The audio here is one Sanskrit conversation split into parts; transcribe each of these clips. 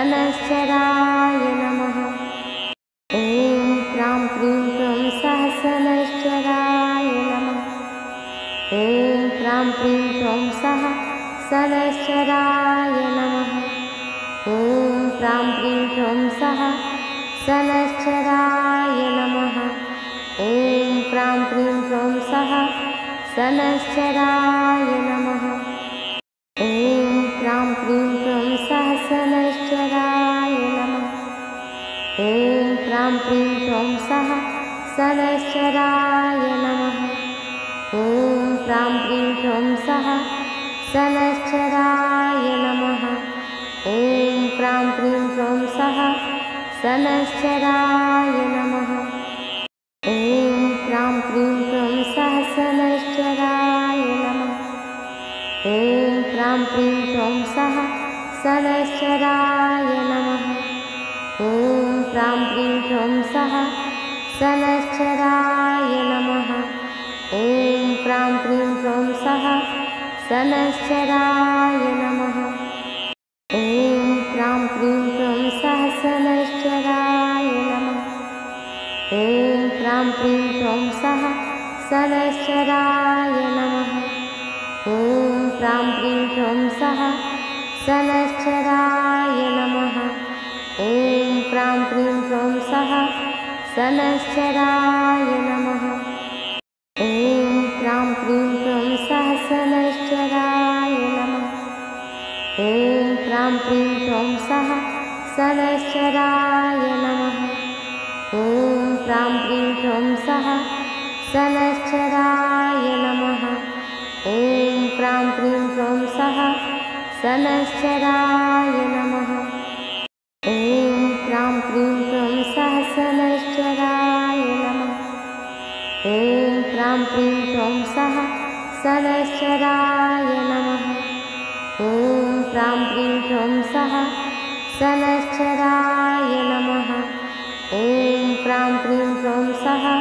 सनश्चराय नमः। ॐ प्रां प्रीं प्रं सहसनश्चराय नमः। ॐ प्रां प्रीं प्रं सः सनश्चराय नमः। ॐ प्रां प्रीं प्रं सः सनश्चराय नमः। ॐ प्रां प्रीं प्रं सः सनश्चराय नमः। ॐ प्रां प्रीं प्रं सहसनश्चराय नमः। ॐ प्रां प्रीं प्रं सः सनश्चराय नमः। ॐ प्रां प्रीं प्रं सः सनश्चराय नमः। ॐ प्रां प्रीं प्रं सः सनश्चराय नमः। ॐ प्रां प्रीं प्रं सहसनश्चराय नमः। ॐ प्रां प्रीं प्रं सः सनश्चराय नमः। ॐ प्रां प्रीं प्रं सः सनश्चराय नमः। ॐ प्रां प्रीं प्रं सः सनश्चराय नमः। ॐ प्रां प्रीं प्रं सहसनश्चराय नमः। ॐ प्रां प्रीं प्रं सः सनश्चराय नमः। ॐ प्रां प्रीं प्रं सः सनश्चराय नमः। ॐ प्रां प्रीं प्रं सः सनश्चराय नमः। ॐ प्रां प्रीं प्रं सहसनश्चराय नमः। ॐ प्रां प्रीं प्रं सः सनश्चराय नमः। ॐ प्रां प्रीं प्रं सः सनश्चराय नमः। ॐ प्रां प्रीं प्रं सः सनश्चराय नमः। ॐ प्रां प्रीं प्रं सहसनश्चराय नमः। ॐ प्रां प्रीं प्रं सः सनश्चराय नमः। ॐ प्रां प्रीं प्रं सः सनश्चराय नमः। ॐ प्रां प्रीं प्रं सः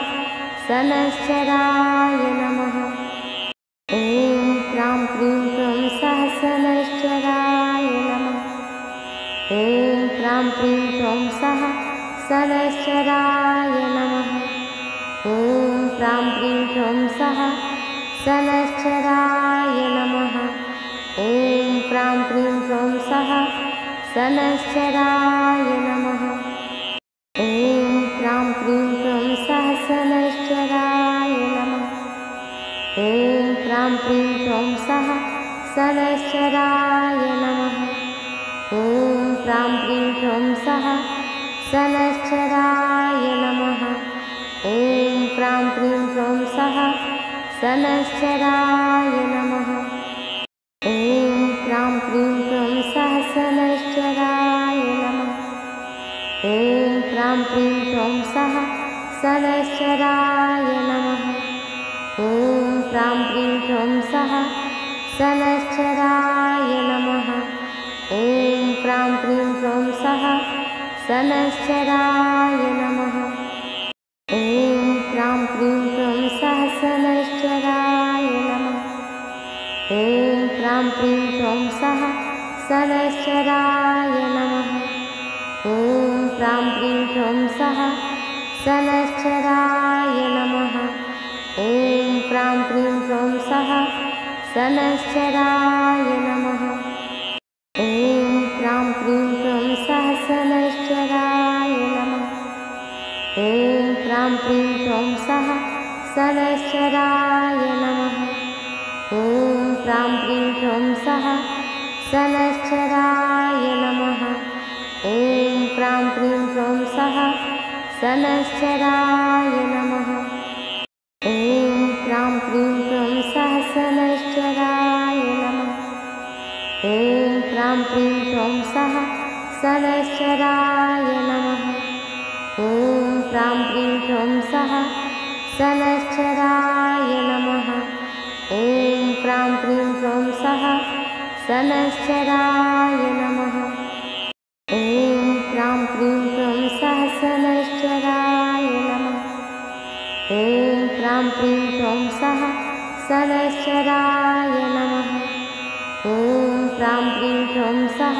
सनश्चराय नमः। ॐ प्रां प्रीं प्रं सहसनश्चराय नमः। ॐ प्रां प्रीं प्रं सः सनश्चराय नमः। ॐ प्रां प्रीं प्रं सः सनश्चराय नमः। ॐ प्रां प्रीं प्रं सः सनश्चराय नमः। ॐ प्रां प्रीं प्रं सहसनश्चराय नमः। ॐ प्रां प्रीं प्रं सः सनश्चराय नमः। ॐ प्रां प्रीं प्रं सः सनश्चराय नमः। ॐ प्रां प्रीं प्रं सः सनश्चराय नमः। ॐ प्रां प्रीं प्रं सहसनश्चराय नमः। ॐ प्रां प्रीं प्रं सः सनश्चराय नमः। ॐ प्रां प्रीं प्रं सः सनश्चराय नमः। ॐ प्रां प्रीं प्रं सः सनश्चराय नमः। ॐ प्रां प्रीं प्रं सहसनश्चराय नमः। ॐ प्रां प्रीं प्रं सः सनश्चराय नमः। ॐ प्रां प्रीं प्रं सः सनश्चराय नमः। ॐ प्रां प्रीं प्रं सः सनश्चराय नमः। ॐ प्रां प्रीं प्रं सहसनश्चराय नमः। ॐ प्रां प्रीं प्रं सः सनश्चराय नमः। ॐ प्रां प्रीं प्रं सः सनश्चराय नमः। ॐ प्रां प्रीं प्रं सः सनश्चराय नमः। ॐ प्रां प्रीं प्रं सहसनश्चराय नमः। ॐ प्रां प्रीं प्रं सः सनश्चराय नमः। ॐ प्रां प्रीं प्रं सः सनश्चराय नमः। ॐ प्रां प्रीं प्रं सः सनश्चराय नमः। ॐ प्रां प्रीं प्रं सहसनश्चराय नमः। ॐ प्रां प्रीं प्रं सः सनश्चराय नमः। ॐ प्रां प्रीं प्रं सः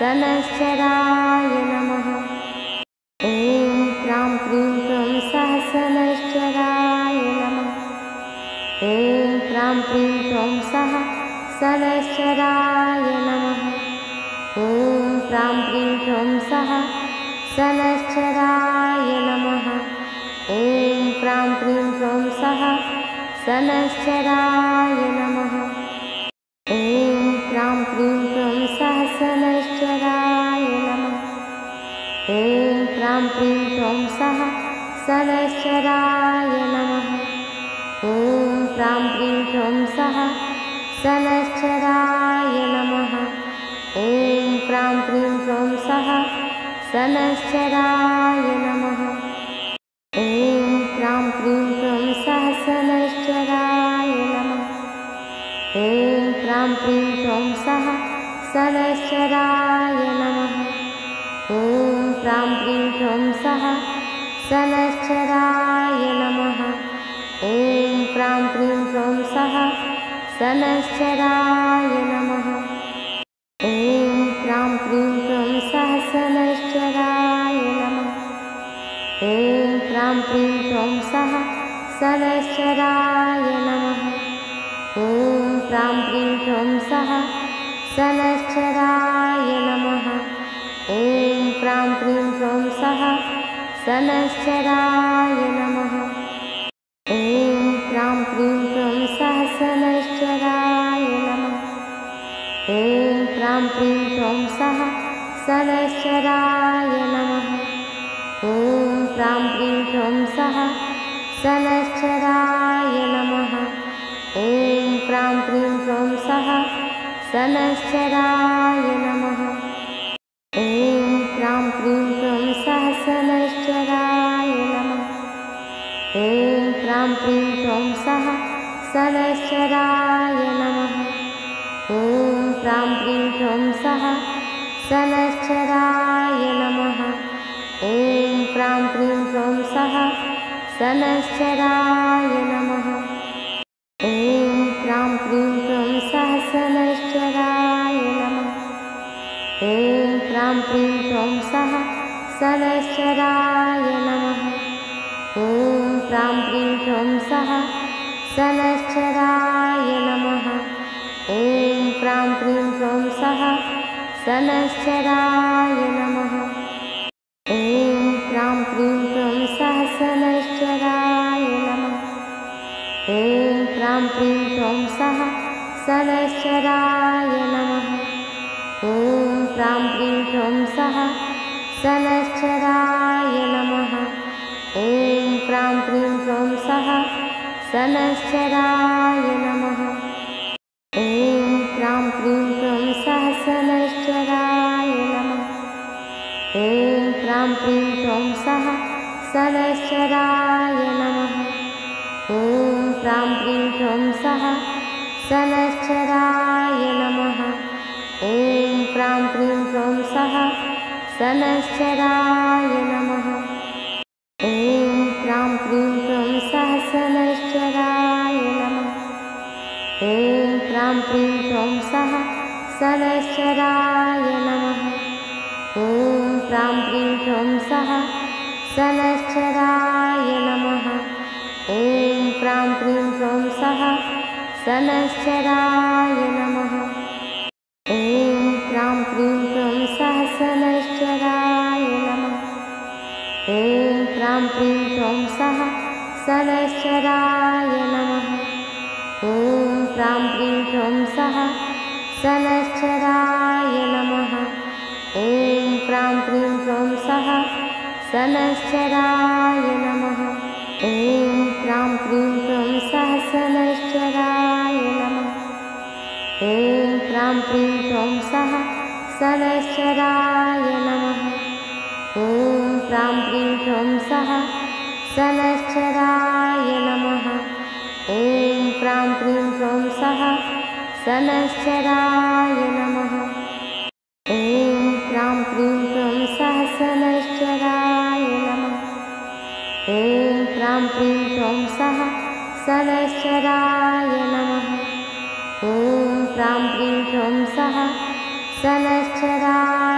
सनश्चराय नमः। ॐ प्रां प्रीं प्रं सहसनश्चराय नमः। ॐ प्रां प्रीं प्रं सः सनश्चराय नमः। ॐ प्रां प्रीं प्रं सः सनश्चराय नमः। ॐ प्रां प्रीं प्रं सः सनश्चराय नमः। ॐ प्रां प्रीं प्रं सहसनश्चराय नमः। ॐ प्रां प्रीं प्रं सः सनश्चराय नमः। ॐ प्रां प्रीं प्रं सः सनश्चराय नमः। ॐ प्रां प्रीं प्रं सः सनश्चराय नमः। ॐ प्रां प्रीं प्रं सहसनश्चराय नमः। ॐ प्रां प्रीं प्रं सः सनश्चराय नमः। ॐ प्रां प्रीं प्रं सः सनश्चराय नमः। ॐ प्रां प्रीं प्रं सः सनश्चराय नमः। ॐ प्रां प्रीं प्रं सहसनश्चराय नमः। ॐ प्रां प्रीं प्रं सः सनश्चराय नमः। ॐ प्रां प्रीं प्रं सः सनश्चराय नमः। ॐ प्रां प्रीं प्रं सः सनश्चराय नमः। ॐ प्रां प्रीं प्रं सहसनश्चराय नमः। ॐ प्रां प्रीं प्रं सः सनश्चराय नमः। ॐ प्रां प्रीं प्रं सः सनश्चराय नमः। ॐ प्रां प्रीं प्रं सः सनश्चराय नमः। ॐ प्रां प्रीं प्रं सहसनश्चराय नमः। ॐ प्रां प्रीं प्रं सः सनश्चराय नमः। ॐ प्रां प्रीं प्रं सः सनश्चराय नमः। ॐ प्रां प्रीं प्रं सः सनश्चराय नमः। ॐ प्रां प्रीं प्रं सहसनश्चराय नमः। ॐ प्रां प्रीं प्रं सः सनश्चराय नमः। ॐ प्रां प्रीं प्रं सः सनश्चराय नमः। ॐ प्रां प्रीं प्रं सः सनश्चराय नमः। ॐ प्रां प्रीं प्रं सहसनश्चराय नमः। ॐ प्रां प्रीं प्रं सः सनश्चराय नमः। ॐ प्रां प्रीं प्रं सः सनश्चराय नमः। ॐ प्रां प्रीं प्रं सः सनश्चराय नमः। ॐ प्रां प्रीं प्रं सहसनश्चराय नमः। ॐ प्रां प्रीं प्रं सः सनश्चराय नमः। ॐ प्रां प्रीं प्रं सः सनश्चराय नमः। ॐ प्रां प्रीं प्रं सः सनश्चराय नमः। ॐ प्रां प्रीं प्रं सहसनश्चराय नमः। ॐ प्रां प्रीं प्रं सः सनश्चराय नमः। ॐ प्रां प्रीं प्रं सः सनश्चराय नमः। ॐ प्रां प्रीं प्रं सः सनश्चराय नमः। ॐ प्रां प्रीं प्रं सहसनश्चराय नमः। ॐ प्रां प्रीं प्रं सः सनश्चराय नमः। ॐ प्रां प्रीं प्रं सः सनश्चराय नमः। ॐ प्रां प्रीं प्रं सः सनश्चराय नमः। ॐ प्रां प्रीं प्रं सहसनश्चराय नमः। ॐ प्रां प्रीं प्रं सः सनश्चराय नमः। ॐ प्रां प्रीं प्रं सः सनश्चराय नमः। ॐ प्रां प्रीं प्रं सः सनश्चराय नमः। ॐ प्रां प्रीं प्रं सहसनश्चराय नमः। ॐ प्रां प्रीं प्रं सः सनश्चराय नमः। ॐ प्रां प्रीं प्रं सः सनश्चराय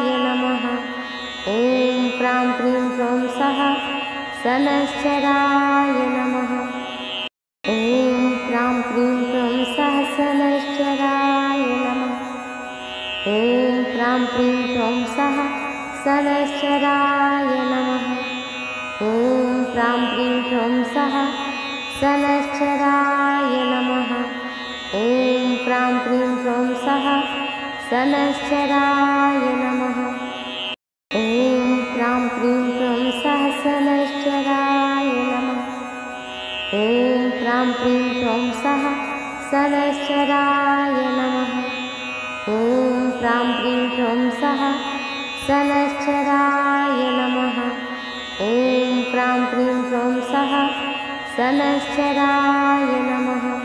सनश्चराय नमः। ॐ क्रां क्रीं क्रों सः सनश्चराय नमः। ॐ क्रां क्रीं क्रों सः सनश्चराय नमः। ॐ क्रां क्रीं क्रों सः सनश्चराय नमः। ॐ क्रां क्रीं क्रों सः सनश्चराय नमः। ॐ क्रां क्रीं क्रों सः सनश्चराय नमः। ॐ क्रां क्रीं क्रों सः सनश्चराय नमः। ॐ क्रां क्रीं क्रों सः सनश्चराय नमः। ॐ क्रां क्रीं क्रों सः सनश्चराय नमः।